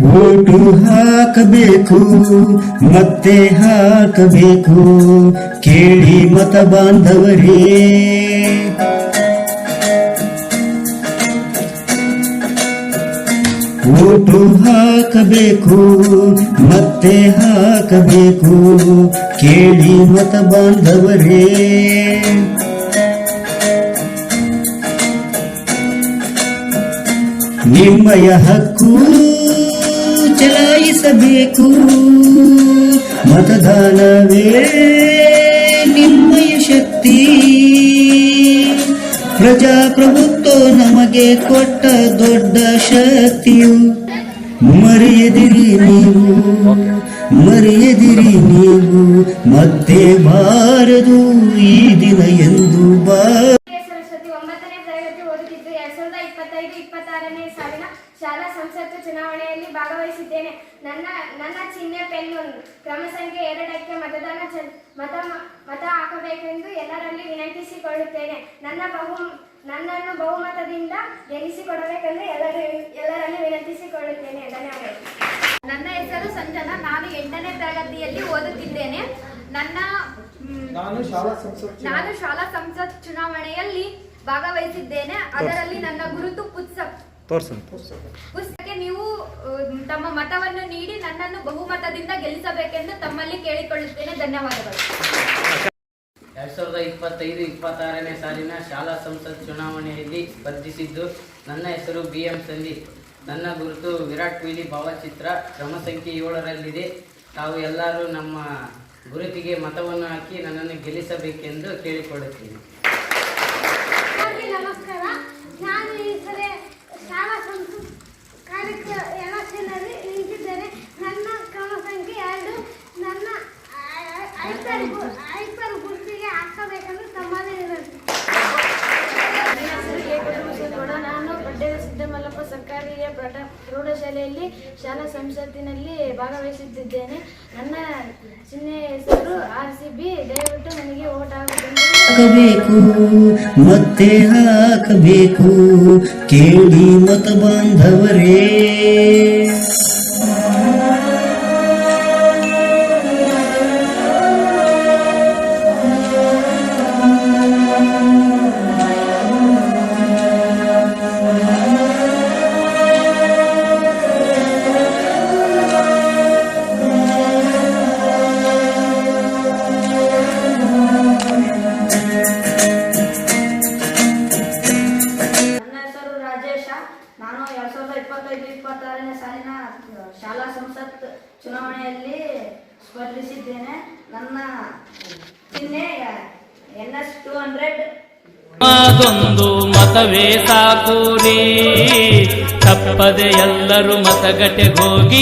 Vote ಹಾಕಬೇಕು ಮತ್ತೆ ಹಾಕಬೇಕು ಕೇಳಿ ಮತ ಬಾಂಧವರೇ. ಓಟು ಹಾಕಬೇಕು ಮತ್ತೆ ಹಾಕಬೇಕು ಕೇಳಿ ಮತ ಬಾಂಧವರೇ. ನಿಮ್ಮಯ ಹಕ್ಕು ಚಲಾಯಿಸಬೇಕು, ಮತದಾನವೇ ನಿಮ್ಮಯ ಶಕ್ತಿ. ಪ್ರಜಾಪ್ರಭುತ್ವ ನಮಗೆ ಕೊಟ್ಟ ದೊಡ್ಡ ಶಕ್ತಿಯು. ಮರೆಯದಿರಿ ನೀವು ಮತ್ತೆ ಬಾರದು ಈ ದಿನ ಎಂದು ಸರಸ್ವತಿ 9ನೇ ತರಗತಿ ಓದುತ್ತಿದ್ದು 2025-26ನೇ ಸಾಲಿನ ಶಾಲಾ ಸಂಸತ್ತು ಚುನಾವಣೆಯಲ್ಲಿ ಭಾಗವಹಿಸಿದ್ದೇನೆ. ನನ್ನ ಚಿಹ್ನೆ ಪೆನ್ನು. ಕ್ರಮ ಸಂಖ್ಯೆ 2ಕ್ಕೆ ಮತ ಹಾಕಬೇಕೆಂದು ಎಲ್ಲರಲ್ಲಿ ವಿನಂತಿಸಿಕೊಳ್ಳುತ್ತೇನೆ. ನನ್ನನ್ನು ಬಹುಮತದಿಂದ ಗೆಲ್ಲಿಸಿಕೊಡಬೇಕೆಂದು ಎಲ್ಲರಲ್ಲಿ ವಿನಂತಿಸಿಕೊಳ್ಳುತ್ತೇನೆ. ಧನ್ಯವಾದಗಳು. ನನ್ನ ಹೆಸರು ಸಂಜನಾ. ನಾನು 8ನೇ ತರಗತಿಯಲ್ಲಿ ಓದುತ್ತಿದ್ದೇನೆ. ನಾನು ಶಾಲಾ ಸಂಸತ್ ಚುನಾವಣೆಯಲ್ಲಿ ಭಾಗವಹಿಸಿದ್ದೇನೆ. ಅದರಲ್ಲಿ ನನ್ನ ಗುರುತು ಪುಸ್ತಕಕ್ಕೆ ನೀವು ತಮ್ಮ ಮತವನ್ನು ನೀಡಿ ನನ್ನನ್ನು ಬಹುಮತದಿಂದ ಗೆಲ್ಲಿಸಬೇಕೆಂದು ತಮ್ಮಲ್ಲಿ ಕೇಳಿಕೊಳ್ಳುತ್ತೇನೆ. ಧನ್ಯವಾದಗಳು. 2025-26ನೇ ಸಾಲಿನ ಶಾಲಾ ಸಂಸತ್ ಚುನಾವಣೆಯಲ್ಲಿ ಸ್ಪರ್ಧಿಸಿದ್ದು ನನ್ನ ಹೆಸರು BM ಸಂದೀಪ್. ನನ್ನ ಗುರುತು ವಿರಾಟ್ ಕೊಹ್ಲಿ ಭಾವಚಿತ್ರ. ಕ್ರಮ ಸಂಖ್ಯೆ 7ರಲ್ಲಿದೆ. ತಾವು ಎಲ್ಲರೂ ನಮ್ಮ ಗುರುತಿಗೆ ಮತವನ್ನು ಹಾಕಿ ನನ್ನನ್ನು ಗೆಲ್ಲಿಸಬೇಕೆಂದು ಕೇಳಿಕೊಳ್ಳುತ್ತೇನೆ. ನಮಸ್ಕಾರ. ನಾನು ಈ ಸಲ ಶಾಲಾ ಸಂಸತ್ ಎಲೆಕ್ಷನ್ನಲ್ಲಿ ನಿಂತಿದ್ದೇನೆ. ನನ್ನ ಕ್ರಮ ಸಂಖ್ಯೆ 2. ನನ್ನ ಐಪರ್ ಗುರುತಿಗೆ ಹಾಕಬೇಕೆಂದು ತಮ್ಮಲ್ಲಿ ವಿನಂತಿ. ನಾನು ಪಡ್ಡೇದ ಸಿದ್ದಮಲ್ಲಪ್ಪ ಸರ್ಕಾರಿ ಪ್ರೌಢಶಾಲೆಯಲ್ಲಿ ಶಾಲಾ ಸಂಸತ್ತಿನಲ್ಲಿ ಭಾಗವಹಿಸುತ್ತಿದ್ದೇನೆ. ನನ್ನ ಚಿಹ್ನೆ ಹೆಸರು RCB. ದಯವಿಟ್ಟು ನನಗೆ ಓಟ್ ಹಾಕಬೇಕು ಮತ್ತೆ ಹಾಕಬೇಕು ಕೇಳಿ ಮತ ಬಾಂಧವರೇ. ನಾನು 2025-26ನೇ ಸಾಲಿನ ಶಾಲಾ ಸಂಸತ್ ಚುನಾವಣೆಯಲ್ಲಿ ಸ್ಪರ್ಧಿಸಿದ್ದೇನೆ. ನನ್ನ ಚಿಹ್ನೆ NS 200. ಅದೊಂದು ಮತವೇ ಸಾಕೂರಿ, ತಪ್ಪದೆ ಎಲ್ಲರೂ ಮತಗಟ್ಟೆಗೆ ಹೋಗಿ